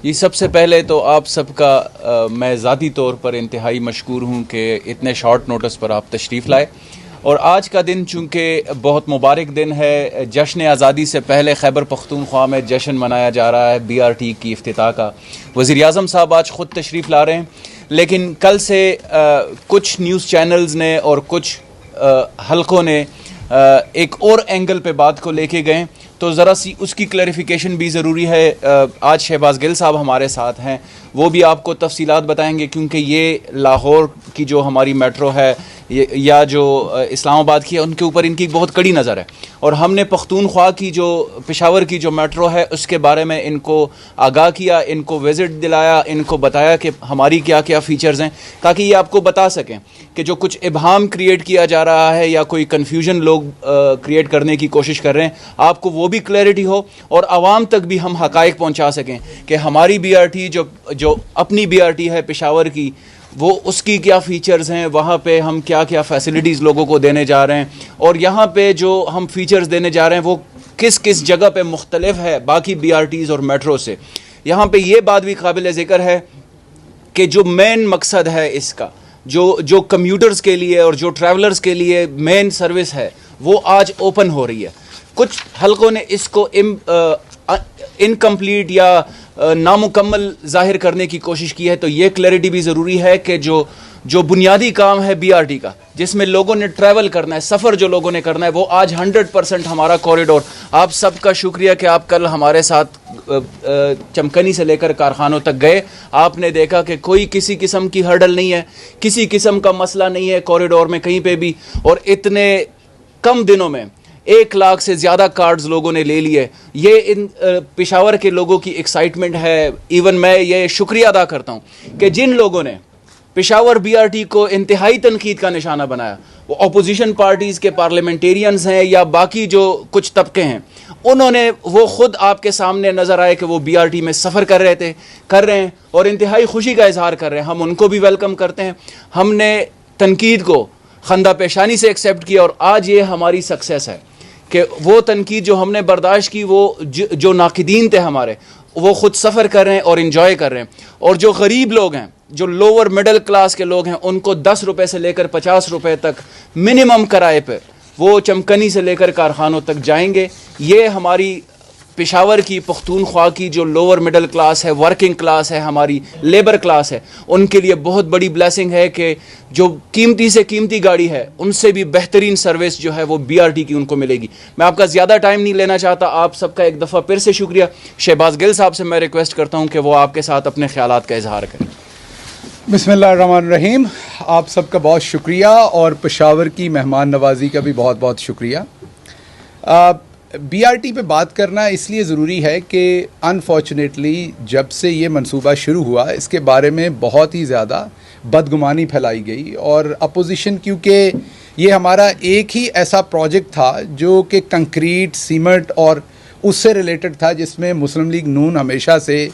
जी, सबसे पहले तो आप सबका मैं ज़ाती तौर पर इंतहाई मशकूर हूँ कि इतने शॉर्ट नोटिस पर आप तशरीफ़ लाए। और आज का दिन चूँकि बहुत मुबारक दिन है, जश्न आज़ादी से पहले खैबर पख्तूनख्वा में जश्न मनाया जा रहा है BRT की इफ्तिताह का। वज़ीर-ए-आज़म साहब आज ख़ुद तशरीफ़ ला रहे हैं, लेकिन कल से कुछ न्यूज़ चैनल्स ने और कुछ हलकों ने एक और एंगल पे बात को लेके गए, तो ज़रा सी उसकी क्लैरिफिकेशन भी ज़रूरी है। आज शहबाज गिल साहब हमारे साथ हैं, वो भी आपको तफसीलात बताएंगे, क्योंकि ये लाहौर की जो हमारी मेट्रो है या जो इस्लामाबाद की है, उनके ऊपर इनकी बहुत कड़ी नज़र है। और हमने पख्तूनख्वा की जो पेशावर की जो मेट्रो है उसके बारे में इनको आगाह किया, इनको विज़िट दिलाया, इनको बताया कि हमारी क्या क्या फ़ीचर्स हैं, ताकि ये आपको बता सकें कि जो कुछ इबहाम क्रिएट किया जा रहा है या कोई कन्फ्यूजन लोग क्रिएट करने की कोशिश कर रहे हैं, आपको वो भी क्लैरिटी हो और आवाम तक भी हम हक़ाइक़ पहुँचा सकें कि हमारी BRT जो अपनी BRT है पेशावर की, वो उसकी क्या फ़ीचर्स हैं, वहाँ पे हम क्या क्या फ़ैसिलिटीज़ लोगों को देने जा रहे हैं, और यहाँ पे जो हम फ़ीचर्स देने जा रहे हैं वो किस किस जगह पे मुख्तलिफ है बाकी BRTs और मेट्रो से। यहाँ पे ये बात भी काबिल ज़िक्र है कि जो मेन मकसद है इसका, जो कम्यूटर्स के लिए और जो ट्रैवलर्स के लिए मेन सर्विस है, वो आज ओपन हो रही है। कुछ हलकों ने इसको इनकम्प्लीट या नामुकम्मल ज़ाहिर करने की कोशिश की है, तो ये क्लैरिटी भी ज़रूरी है कि जो बुनियादी काम है BRT का, जिसमें लोगों ने ट्रैवल करना है, सफ़र जो लोगों ने करना है, वो आज 100% हमारा कॉरिडोर। आप सबका शुक्रिया कि आप कल हमारे साथ चमकनी से लेकर कारखानों तक गए। आपने देखा कि कोई किसी किस्म की हर्डल नहीं है, किसी किस्म का मसला नहीं है कॉरिडोर में कहीं पे भी, और इतने कम दिनों में 1 लाख से ज़्यादा कार्ड्स लोगों ने ले लिए। ये इन पेशावर के लोगों की एक्साइटमेंट है। इवन मैं ये शुक्रिया अदा करता हूँ कि जिन लोगों ने पेशावर BRT को इंतहाई तनकीद का निशाना बनाया, वो अपोजिशन पार्टीज़ के पार्लियामेंटेरियंस हैं या बाकी जो कुछ तबके हैं, उन्होंने वो ख़ुद आपके सामने नज़र आए कि वो BRT में सफ़र कर रहे हैं और इंतहाई खुशी का इजहार कर रहे हैं। हम उनको भी वेलकम करते हैं। हमने तनकीद को खंदा पेशानी से एक्सेप्ट किया, और आज ये हमारी सक्सेस है कि वो तनकीद जो हमने बर्दाश्त की, वो जो नाकिदीन थे हमारे, वो ख़ुद सफ़र कर रहे हैं और इन्जॉय कर रहे हैं। और जो गरीब लोग हैं, जो लोअर मिडिल क्लास के लोग हैं, उनको 10 रुपये से लेकर 50 रुपये तक मिनिमम किराए पर वो चमकनी से लेकर कारखानों तक जाएंगे। ये हमारी पेशावर की पख्तूनख्वा की जो लोअर मिडिल क्लास है, वर्किंग क्लास है, हमारी लेबर क्लास है, उनके लिए बहुत बड़ी ब्लेसिंग है कि जो कीमती से कीमती गाड़ी है, उनसे भी बेहतरीन सर्विस जो है वो BRT की उनको मिलेगी। मैं आपका ज़्यादा टाइम नहीं लेना चाहता। आप सबका एक दफ़ा फिर से शुक्रिया। शहबाज गिल साहब से मैं रिक्वेस्ट करता हूँ कि वो आपके साथ अपने ख्यालात का इजहार करें। बिस्मिल्लाहिर्रहमानिर्रहीम। आप सबका बहुत शुक्रिया और पेशावर की मेहमान नवाजी का भी बहुत बहुत शुक्रिया। BRT पे बात करना इसलिए ज़रूरी है कि अनफॉर्चुनेटली जब से ये मंसूबा शुरू हुआ, इसके बारे में बहुत ही ज़्यादा बदगुमानी फैलाई गई, और अपोजिशन, क्योंकि ये हमारा एक ही ऐसा प्रोजेक्ट था जो कि कंक्रीट, सीमेंट और उससे रिलेटेड था, जिसमें मुस्लिम लीग नून हमेशा से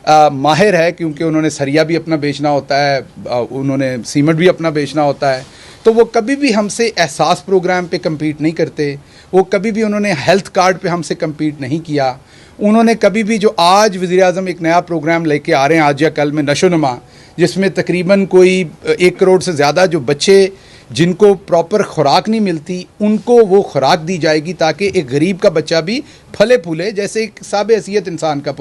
माहिर है, क्योंकि उन्होंने सरिया भी अपना बेचना होता है, उन्होंने सीमेंट भी अपना बेचना होता है। तो वो कभी भी हमसे एहसास प्रोग्राम पे कम्पीट नहीं करते, वो कभी भी उन्होंने हेल्थ कार्ड पे हमसे कम्पीट नहीं किया। उन्होंने कभी भी, जो आज वज़ीर-ए-आज़म एक नया प्रोग्राम लेके आ रहे हैं आज या कल में, नशोनुमा, जिसमें तकरीबन कोई 1 करोड़ से ज़्यादा जो बच्चे जिनको प्रॉपर खुराक नहीं मिलती, उनको वो खुराक दी जाएगी, ताकि एक गरीब का बच्चा भी फले फूले, जैसे एक साब हैसियत इंसान का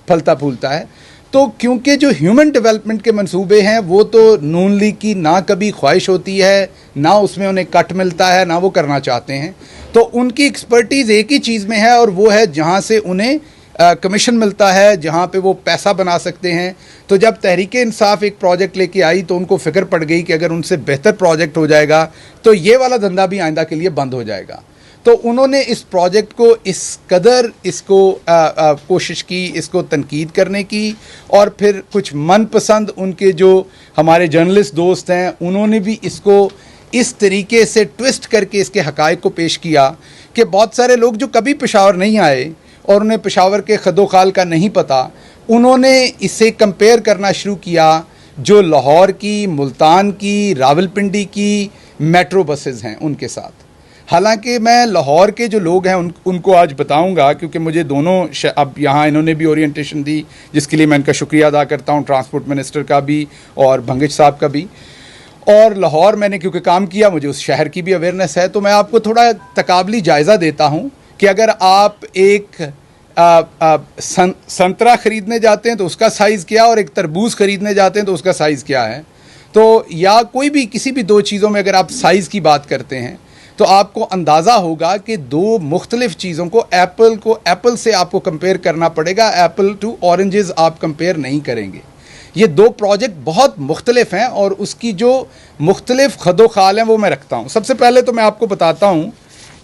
फलता फूलता है। तो क्योंकि जो ह्यूमन डेवलपमेंट के मंसूबे हैं, वो तो नून लीग की ना कभी ख्वाहिश होती है, ना उसमें उन्हें कट मिलता है, ना वो करना चाहते हैं। तो उनकी एक्सपर्टीज़ एक ही चीज़ में है, और वो है जहाँ से उन्हें कमीशन मिलता है, जहाँ पे वो पैसा बना सकते हैं। तो जब तहरीके इंसाफ एक प्रोजेक्ट लेके आई, तो उनको फ़िक्र पड़ गई कि अगर उनसे बेहतर प्रोजेक्ट हो जाएगा तो ये वाला धंधा भी आइंदा के लिए बंद हो जाएगा। तो उन्होंने इस प्रोजेक्ट को इस कदर कोशिश की, इसको तनकीद करने की, और फिर कुछ मनपसंद उनके जो हमारे जर्नलिस्ट दोस्त हैं, उन्होंने भी इसको इस तरीके से ट्विस्ट करके इसके हक़ाइक़ को पेश किया कि बहुत सारे लोग जो कभी पेशावर नहीं आए और उन्हें पेशावर के खदोखाल का नहीं पता, उन्होंने इसे कंपेयर करना शुरू किया जो लाहौर की, मुल्तान की, रावलपिंडी की मेट्रो बसेस हैं उनके साथ। हालांकि मैं लाहौर के जो लोग हैं उनको आज बताऊंगा, क्योंकि मुझे दोनों अब यहाँ इन्होंने भी ओरिएंटेशन दी, जिसके लिए मैं इनका शुक्रिया अदा करता हूँ, ट्रांसपोर्ट मिनिस्टर का भी और भंगिश साहब का भी। और लाहौर मैंने क्योंकि काम किया, मुझे उस शहर की भी अवेयरनेस है, तो मैं आपको थोड़ा तकाबली जायज़ा देता हूँ कि अगर आप एक संतरा ख़रीदने जाते हैं तो उसका साइज़ क्या, और एक तरबूज ख़रीदने जाते हैं तो उसका साइज़ क्या है। तो या कोई भी किसी भी दो चीज़ों में अगर आप साइज़ की बात करते हैं तो आपको अंदाज़ा होगा कि दो मुख्तलिफ़ चीज़ों को एप्पल से आपको कंपेयर करना पड़ेगा। एप्पल टू ऑरेंजेस आप कंपेयर नहीं करेंगे। ये दो प्रोजेक्ट बहुत मुख्तलिफ हैं और उसकी जो मुख्तलिफ खदोखाल हैं वो मैं रखता हूँ। सबसे पहले तो मैं आपको बताता हूँ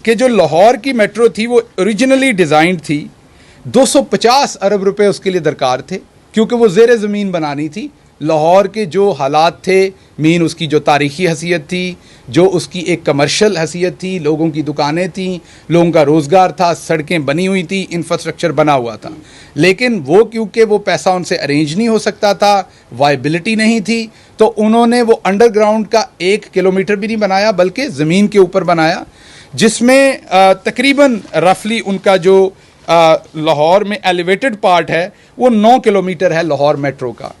कि जो लाहौर की मेट्रो थी वो ओरिजिनली डिज़ाइंड थी, 250 अरब रुपए उसके लिए दरकार थे, क्योंकि वो ज़ेर ज़मीन बनानी थी। लाहौर के जो हालात थे, मीन उसकी जो तारीख़ी हैसियत थी, जो उसकी एक कमर्शियल हैसियत थी, लोगों की दुकानें थीं, लोगों का रोज़गार था, सड़कें बनी हुई थी, इंफ्रास्ट्रक्चर बना हुआ था, लेकिन वो क्योंकि वो पैसा उनसे अरेंज नहीं हो सकता था, वायबिलिटी नहीं थी, तो उन्होंने वो अंडरग्राउंड का 1 किलोमीटर भी नहीं बनाया बल्कि ज़मीन के ऊपर बनाया, जिसमें तकरीबन रफली उनका जो लाहौर में एलिवेटेड पार्ट है वो 9 किलोमीटर है लाहौर मेट्रो का,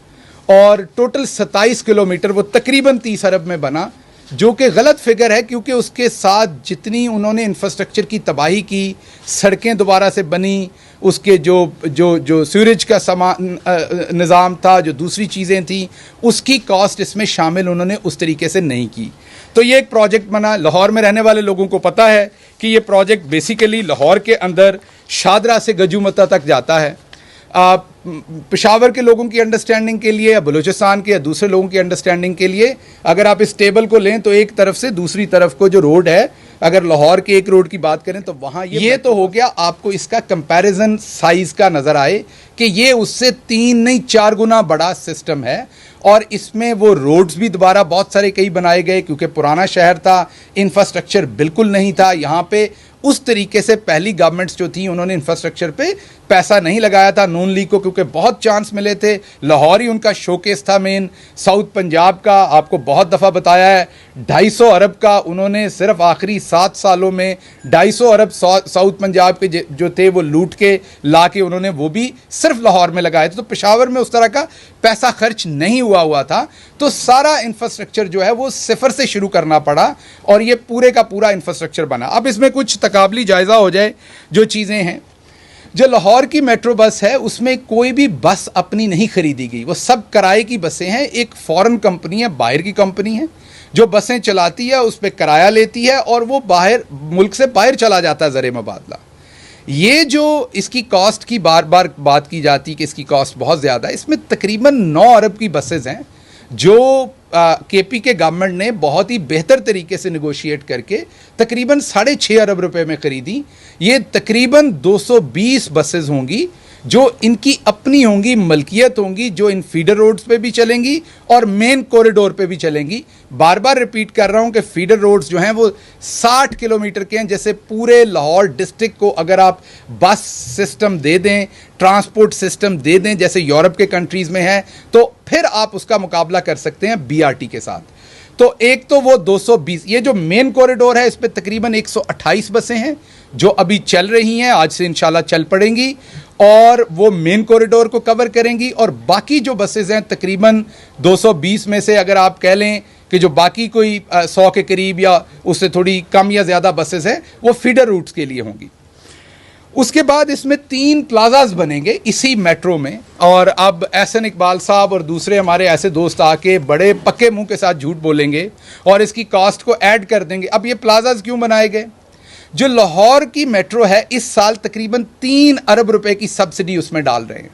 और टोटल 27 किलोमीटर वो तकरीबन 30 अरब में बना, जो कि गलत फिगर है, क्योंकि उसके साथ जितनी उन्होंने इंफ्रास्ट्रक्चर की तबाही की, सड़कें दोबारा से बनी, उसके जो सीवरेज का निज़ाम था, जो दूसरी चीज़ें थी, उसकी कॉस्ट इसमें शामिल उन्होंने उस तरीके से नहीं की। तो ये एक प्रोजेक्ट बना। लाहौर में रहने वाले लोगों को पता है कि ये प्रोजेक्ट बेसिकली लाहौर के अंदर शादरा से गजूमता तक जाता है। पेशावर के लोगों की अंडरस्टैंडिंग के लिए या बलूचिस्तान के या दूसरे लोगों की अंडरस्टैंडिंग के लिए अगर आप इस टेबल को लें तो एक तरफ से दूसरी तरफ को जो रोड है, अगर लाहौर के एक रोड की बात करें तो वहाँ ये तो हो गया, आपको इसका कंपैरिजन साइज़ का नज़र आए कि ये उससे 3 नहीं 4 गुना बड़ा सिस्टम है। और इसमें वो रोड्स भी दोबारा बहुत सारे कई बनाए गए, क्योंकि पुराना शहर था, इंफ्रास्ट्रक्चर बिल्कुल नहीं था यहाँ पे। उस तरीके से पहली गवर्नमेंट्स जो थी उन्होंने इंफ्रास्ट्रक्चर पे पैसा नहीं लगाया था। नून लीग को क्योंकि बहुत चांस मिले थे, लाहौर ही उनका शोकेस था मेन। साउथ पंजाब का आपको बहुत दफ़ा बताया है, 250 अरब का उन्होंने सिर्फ आखिरी 7 सालों में 250 अरब साउथ पंजाब के जो थे वो लूट के ला के उन्होंने वो भी सिर्फ लाहौर में लगाए थे। तो पेशावर में उस तरह का पैसा खर्च नहीं हुआ था, तो सारा इंफ्रास्ट्रक्चर जो है वो सिफर से शुरू करना पड़ा और ये पूरे का पूरा इंफ्रास्ट्रक्चर बना। अब इसमें कुछ तकाबली जायज़ा हो जाए जो चीज़ें हैं। जो लाहौर की मेट्रो बस है उसमें कोई भी बस अपनी नहीं खरीदी गई, वो सब किराए की बसें हैं। एक फॉरेन कंपनी है, बाहर की कंपनी है, जो बसें चलाती है, उस पर किराया लेती है और वो बाहर मुल्क से बाहर चला जाता है ज़र मुबादला। ये जो इसकी कॉस्ट की बार बार बात की जाती है कि इसकी कॉस्ट बहुत ज़्यादा है, इसमें तकरीबन 9 अरब की बसेज़ हैं जो केपी के गवर्नमेंट ने बहुत ही बेहतर तरीके से नेगोशिएट करके तकरीबन 6.5 अरब रुपए में ख़रीदी। ये तकरीबन 220 बसेज़ होंगी जो इनकी अपनी होंगी, मलकियत होंगी, जो इन फीडर रोड्स पे भी चलेंगी और मेन कॉरिडोर पे भी चलेंगी। बार बार रिपीट कर रहा हूँ कि फीडर रोड्स जो हैं वो 60 किलोमीटर के हैं। जैसे पूरे लाहौर डिस्ट्रिक्ट को अगर आप बस सिस्टम दे दें, ट्रांसपोर्ट सिस्टम दे दें जैसे यूरोप के कंट्रीज़ में है, तो फिर आप उसका मुकाबला कर सकते हैं BRT के साथ। तो एक तो वो 220, ये जो मेन कॉरिडोर है इस पर तकरीबन 128 बसें हैं जो अभी चल रही हैं, आज से इंशाल्लाह चल पड़ेंगी और वो मेन कॉरिडोर को कवर करेंगी। और बाकी जो बसेज़ हैं तकरीबन 220 में से अगर आप कह लें कि जो बाकी कोई 100 के करीब या उससे थोड़ी कम या ज़्यादा बसेज़ हैं वो फीडर रूट्स के लिए होंगी। उसके बाद इसमें 3 प्लाजाज बनेंगे इसी मेट्रो में, और अब एहसन इकबाल साहब और दूसरे हमारे ऐसे दोस्त आके बड़े पक्के मुंह के साथ झूठ बोलेंगे और इसकी कॉस्ट को ऐड कर देंगे। अब ये प्लाजाज क्यों बनाए गए? जो लाहौर की मेट्रो है इस साल तकरीबन 3 अरब रुपए की सब्सिडी उसमें डाल रहे हैं।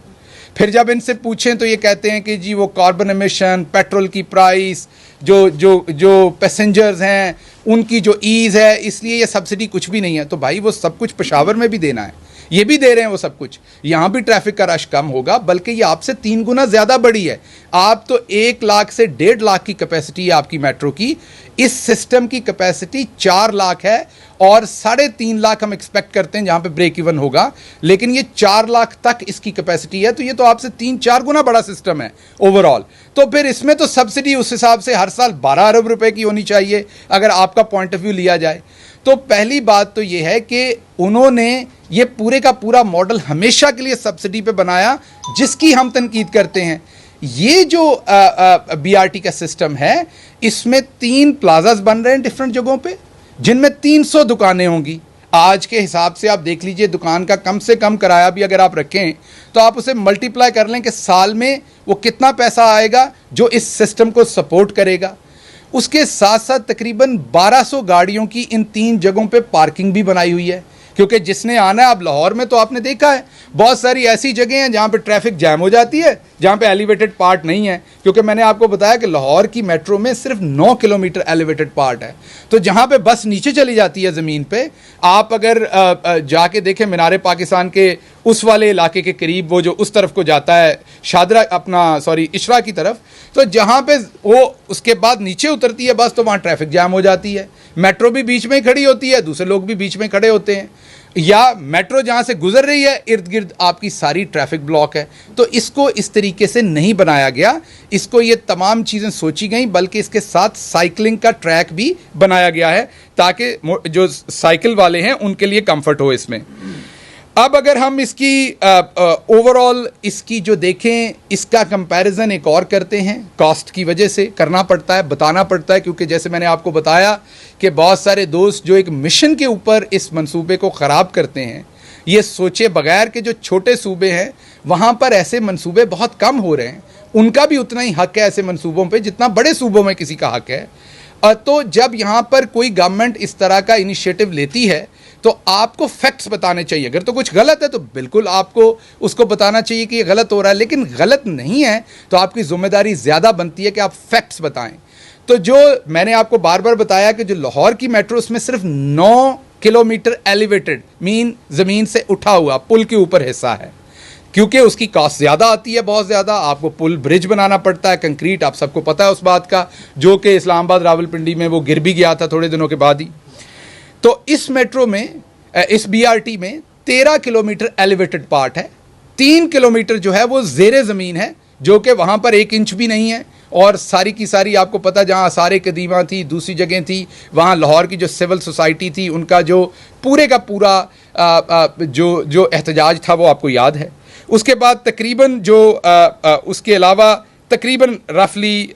फिर जब इनसे पूछें तो ये कहते हैं कि जी वो कार्बन एमिशन, पेट्रोल की प्राइस, जो पैसेंजर्स हैं उनकी जो ईज़ है, इसलिए ये सब्सिडी कुछ भी नहीं है। तो भाई वो सब कुछ पेशावर में भी देना है, ये भी दे रहे हैं वो सब कुछ। यहाँ भी ट्रैफिक का रश कम होगा, बल्कि ये आपसे 3 गुना ज़्यादा बड़ी है। आप तो 1 लाख से 1.5 लाख की कैपेसिटी है आपकी मेट्रो की। इस सिस्टम की कैपेसिटी 4 लाख है और 3.5 लाख हम एक्सपेक्ट करते हैं जहाँ पे ब्रेक इवन होगा, लेकिन ये 4 लाख तक इसकी कैपेसिटी है। तो ये तो आपसे 3-4 गुना बड़ा सिस्टम है ओवरऑल। तो फिर इसमें तो सब्सिडी उस हिसाब से हर साल 12 अरब रुपए की होनी चाहिए अगर आपका पॉइंट ऑफ व्यू लिया जाए। तो पहली बात तो ये है कि उन्होंने ये पूरे का पूरा मॉडल हमेशा के लिए सब्सिडी पे बनाया, जिसकी हम तनकीद करते हैं। ये जो बीआरटी का सिस्टम है, इसमें 3 प्लाजाज बन रहे हैं डिफरेंट जगहों पे, जिनमें 300 दुकानें होंगी। आज के हिसाब से आप देख लीजिए, दुकान का कम से कम किराया भी अगर आप रखें तो आप उसे मल्टीप्लाई कर लें कि साल में वो कितना पैसा आएगा जो इस सिस्टम को सपोर्ट करेगा। उसके साथ साथ तकरीबन 1200 गाड़ियों की इन 3 जगहों पे पार्किंग भी बनाई हुई है, क्योंकि जिसने आना है, अब लाहौर में तो आपने देखा है बहुत सारी ऐसी जगह हैं जहाँ पे ट्रैफिक जैम हो जाती है, जहाँ पे एलिवेटेड पार्ट नहीं है, क्योंकि मैंने आपको बताया कि लाहौर की मेट्रो में सिर्फ 9 किलोमीटर एलिवेटेड पार्ट है। तो जहाँ पे बस नीचे चली जाती है ज़मीन पे, आप अगर जाके देखें मीनार पाकिस्तान के उस वाले इलाके के करीब, वो जो उस तरफ को जाता है शादरा इशरा की तरफ, तो जहाँ पे वो उसके बाद नीचे उतरती है बस, तो वहाँ ट्रैफिक जैम हो जाती है। मेट्रो भी बीच में ही खड़ी होती है, दूसरे लोग भी बीच में खड़े होते हैं, या मेट्रो जहाँ से गुजर रही है इर्द गिर्द आपकी सारी ट्रैफिक ब्लॉक है। तो इसको इस तरीके से नहीं बनाया गया, इसको ये तमाम चीज़ें सोची गई, बल्कि इसके साथ साइकिलिंग का ट्रैक भी बनाया गया है ताकि जो साइकिल वाले हैं उनके लिए कंफर्ट हो इसमें। अब अगर हम इसकी ओवरऑल इसकी जो देखें, इसका कंपैरिजन एक और करते हैं, कॉस्ट की वजह से करना पड़ता है, बताना पड़ता है, क्योंकि जैसे मैंने आपको बताया कि बहुत सारे दोस्त जो एक मिशन के ऊपर इस मंसूबे को ख़राब करते हैं, ये सोचे बगैर कि जो छोटे सूबे हैं वहाँ पर ऐसे मंसूबे बहुत कम हो रहे हैं, उनका भी उतना ही हक़ है ऐसे मंसूबों पर जितना बड़े सूबों में किसी का हक़ है। तो जब यहाँ पर कोई गवर्नमेंट इस तरह का इनिशिएटिव लेती है तो आपको फैक्ट्स बताने चाहिए। अगर तो कुछ गलत है तो बिल्कुल आपको उसको बताना चाहिए कि ये गलत हो रहा है, लेकिन गलत नहीं है तो आपकी जिम्मेदारी ज़्यादा बनती है कि आप फैक्ट्स बताएं। तो जो मैंने आपको बार बार बताया कि जो लाहौर की मेट्रो, उसमें सिर्फ 9 किलोमीटर एलिवेटेड मीन ज़मीन से उठा हुआ पुल के ऊपर हिस्सा है, क्योंकि उसकी कॉस्ट ज़्यादा आती है, बहुत ज़्यादा। आपको पुल ब्रिज बनाना पड़ता है, कंक्रीट, आप सबको पता है उस बात का, जो कि इस्लामाबाद रावलपिंडी में वो गिर भी गया था थोड़े दिनों के बाद ही। तो इस मेट्रो में, इस बीआरटी में 13 किलोमीटर एलिवेटेड पार्ट है, 3 किलोमीटर जो है वो ज़ेरे ज़मीन है, जो कि वहाँ पर 1 इंच भी नहीं है। और सारी की सारी आपको पता, जहाँ आसार कदीमा थी, दूसरी जगह थी, वहाँ लाहौर की जो सिविल सोसाइटी थी, उनका जो पूरे का पूरा जो एहतजाज था वो आपको याद है। उसके बाद तकरीबन उसके अलावा तकरीबन रफली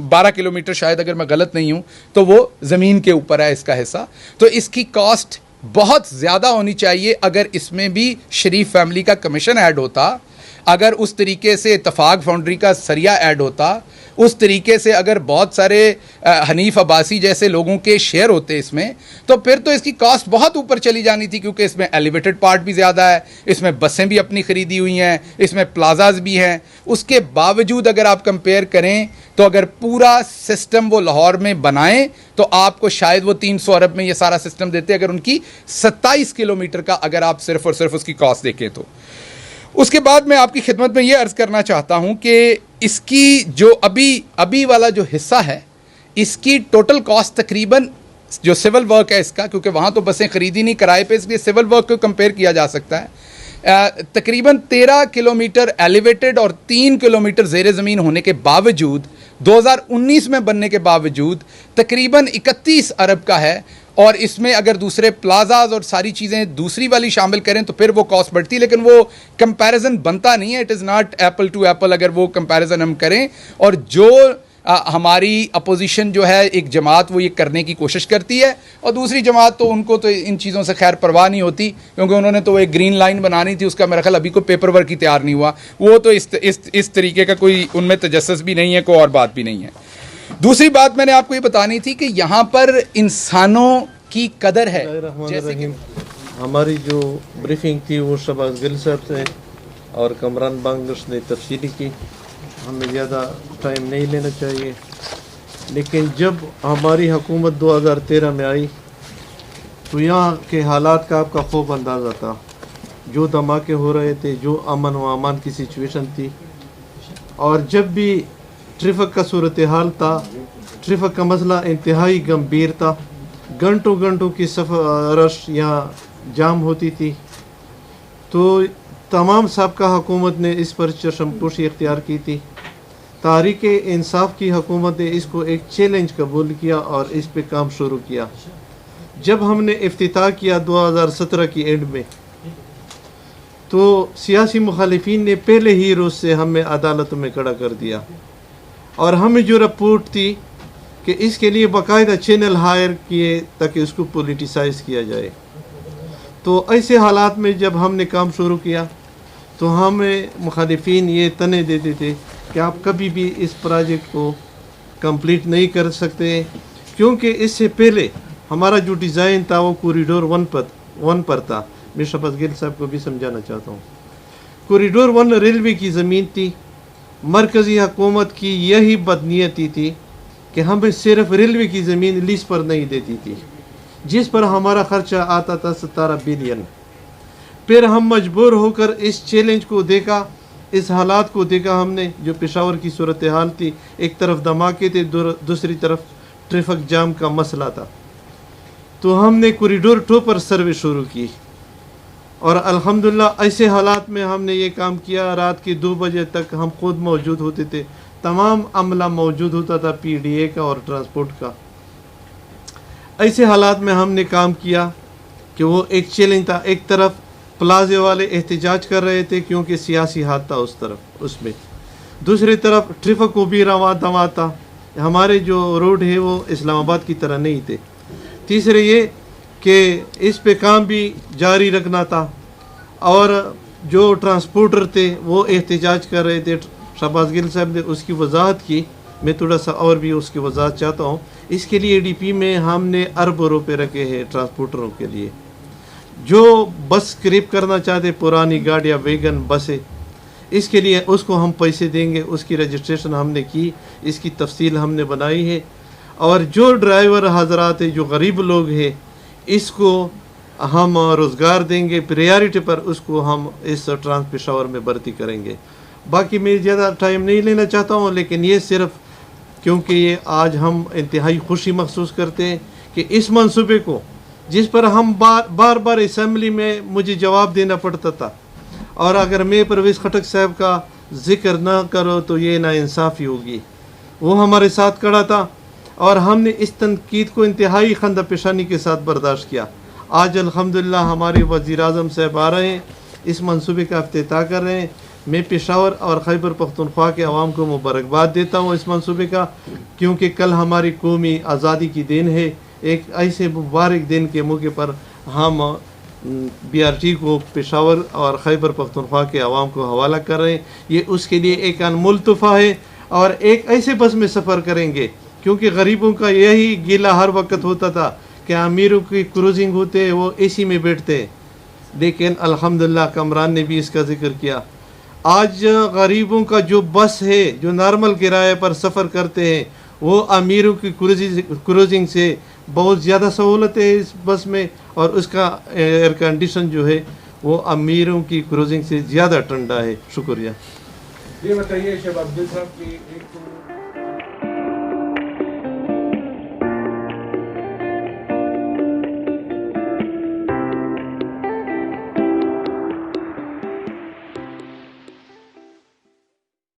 12 किलोमीटर, शायद अगर मैं गलत नहीं हूँ, तो वो ज़मीन के ऊपर है इसका हिस्सा। तो इसकी कॉस्ट बहुत ज़्यादा होनी चाहिए। अगर इसमें भी शरीफ फैमिली का कमीशन ऐड होता, अगर उस तरीके से इत्तफाक फाउंड्री का सरिया ऐड होता, उस तरीके से अगर बहुत सारे हनीफ अब्बासी जैसे लोगों के शेयर होते इसमें, तो फिर तो इसकी कॉस्ट बहुत ऊपर चली जानी थी, क्योंकि इसमें एलिवेटेड पार्ट भी ज़्यादा है, इसमें बसें भी अपनी ख़रीदी हुई हैं, इसमें प्लाजाज भी हैं। उसके बावजूद अगर आप कंपेयर करें तो अगर पूरा सिस्टम वो लाहौर में बनाएं तो आपको शायद वो 300 अरब में ये सारा सिस्टम देते, अगर उनकी 27 किलोमीटर का अगर आप सिर्फ और सिर्फ उसकी कॉस्ट देखें तो। उसके बाद मैं आपकी खिदमत में ये अर्ज़ करना चाहता हूँ कि इसकी जो अभी वाला जो हिस्सा है, इसकी टोटल कॉस्ट तकरीबन, जो सिविल वर्क है इसका, क्योंकि वहाँ तो बसें ख़रीदी नहीं किराए पे, इसलिए सिविल वर्क को कंपेयर किया जा सकता है, तकरीबन 13 किलोमीटर एलिवेटेड और 3 किलोमीटर ज़ेरे ज़मीन होने के बावजूद, 2019 में बनने के बावजूद तकरीबन 31 अरब का है। और इसमें अगर दूसरे प्लाजाज और सारी चीज़ें दूसरी वाली शामिल करें तो फिर वो कॉस्ट बढ़ती है, लेकिन वो कंपैरिजन बनता नहीं है। It is not apple to apple अगर वो कंपैरिजन हम करें। और जो हमारी अपोजिशन जो है, एक जमात वो ये करने की कोशिश करती है, और दूसरी जमात तो उनको तो इन चीज़ों से खैर परवाह नहीं होती, क्योंकि उन्होंने तो एक ग्रीन लाइन बनानी थी, उसका मेरा ख्याल अभी कोई पेपर वर्क ही तैयार नहीं हुआ। वो तो इस तरीके का कोई उनमें तजस्सुस भी नहीं है, कोई और बात भी नहीं है। दूसरी बात मैंने आपको ये बतानी थी कि यहाँ पर इंसानों की कदर है। जैसे कि हमारी जो ब्रीफिंग थी वो शहबाज गिल साहब से और कमरान बांग्लादेश ने तफसीली की, हमें ज़्यादा टाइम नहीं लेना चाहिए। लेकिन जब हमारी हुकूमत 2013 में आई तो यहाँ के हालात का आपका खूब अंदाज़ा था, जो धमाके हो रहे थे, जो अमन व अमान की सिचुएशन थी। और जब भी ट्रैफिक का सूरत हाल था, ट्रैफिक का मसला इंतहाई गंभीर था, घंटों घंटों की सफ़र रश यहाँ जाम होती थी, तो तमाम सबका हुकूमत ने इस पर चश्मपोशी इख्तियार की थी। तहरीक इंसाफ की हुकूमत ने इसको एक चैलेंज कबूल किया और इस पे काम शुरू किया। जब हमने इफ्तिताह किया 2017 की एंड में, तो सियासी मुखालिफिन ने पहले ही रोज़ से हमें अदालत में खड़ा कर दिया, और हमें जो रिपोर्ट थी कि इसके लिए बाकायदा चैनल हायर किए ताकि उसको पोलिटिसाइज किया जाए। तो ऐसे हालात में जब हमने काम शुरू किया तो हमें मुखालिफिन ये तने देते थे कि आप कभी भी इस प्रोजेक्ट को कंप्लीट नहीं कर सकते, क्योंकि इससे पहले हमारा जो डिज़ाइन था वो कॉरिडोर वन पर था। मैं शफकत गिल साहब को भी समझाना चाहता हूँ, कॉरिडोर 1 रेलवे की ज़मीन थी। मरकज़ी हुकूमत की यही बदनीयती थी कि हमें सिर्फ रेलवे की ज़मीन लीज पर नहीं देती थी, जिस पर हमारा ख़र्चा आता था 17 बिलियन। फिर हम मजबूर होकर इस चैलेंज को देखा, इस हालात को देखा हमने, जो पेशावर की सूरत हाल थी। एक तरफ धमाके थे, दूसरी तरफ ट्रैफिक जाम का मसला था। तो हमने कॉरिडोर 2 पर सर्वे शुरू की, और अल्हम्दुलिल्लाह ऐसे हालात में हमने ये काम किया। रात के 2 बजे तक हम खुद मौजूद होते थे, तमाम अमला मौजूद होता था, PDA का और ट्रांसपोर्ट का। ऐसे हालात में हमने काम किया कि वो एक चैलेंज था। एक तरफ प्लाजे वाले एहतजाज कर रहे थे क्योंकि सियासी हाथ था उस तरफ उसमें, दूसरी तरफ ट्रैफिक को भी रवा दवा था। हमारे जो रोड है वो इस्लामाबाद की तरह नहीं थे। तीसरे ये कि इस पे काम भी जारी रखना था, और जो ट्रांसपोर्टर थे वो एहतजाज कर रहे थे। शहबाज गिल साहब ने उसकी वजाहत की, मैं थोड़ा सा और भी उसकी वजाहत चाहता हूँ। इसके लिए ADP में हमने अरबों रुपये रखे हैं ट्रांसपोर्टरों के लिए। जो बस स्क्रैप करना चाहते, पुरानी गाड़ी या वैगन बसें, इसके लिए उसको हम पैसे देंगे। उसकी रजिस्ट्रेशन हमने की, इसकी तफसील हमने बनाई है। और जो ड्राइवर हजरात है, जो गरीब लोग हैं, इसको हम रोज़गार देंगे, प्रायोरिटी पर उसको हम इस ट्रांस पेशावर में भर्ती करेंगे। बाकी मैं ज़्यादा टाइम नहीं लेना चाहता हूँ, लेकिन ये सिर्फ क्योंकि ये आज हम इंतहाई खुशी महसूस करते हैं कि इस मंसूबे को, जिस पर हम बार बार असम्बली में मुझे जवाब देना पड़ता था, और अगर मैं परवेज़ खटक साहब का जिक्र ना करो तो ये नाइंसाफ़ी होगी। वो हमारे साथ खड़ा था, और हमने इस तनकीद को इंतहाई खंदा पेशानी के साथ बर्दाश्त किया। आज अल्हम्दुलिल्लाह हमारे वज़ीर आज़म साहब आ रहे हैं, इस मंसूबे का इफ्तिताह कर रहे हैं। मैं पेशावर और खैबर पख्तूनख्वा के अवाम को मुबारकबाद देता हूँ इस मंसूबे का, क्योंकि कल हमारी कौमी आज़ादी की दिन है। एक ऐसे मुबारक दिन के मौके पर हम BRT को पेशावर और खैबर पख्तूनख्वा के अवाम को हवाला कर रहे हैं। ये उसके लिए एक अनमोल तोहफ़ा है, और एक ऐसे बस में सफ़र करेंगे, क्योंकि गरीबों का यही गिला हर वक्त होता था कि अमीरों की क्रूजिंग होते वो AC में बैठते, लेकिन अल्हम्दुलिल्लाह कमरान ने भी इसका जिक्र किया। आज गरीबों का जो बस है, जो नॉर्मल किराए पर सफ़र करते हैं, वो अमीरों की क्रूजिंग से बहुत ज़्यादा सहूलत है इस बस में, और उसका एयर कंडीशन जो है वो अमीरों की क्रूजिंग से ज़्यादा ठंडा है। शुक्रिया। ये बताइए शहबाज गिल साहब की एक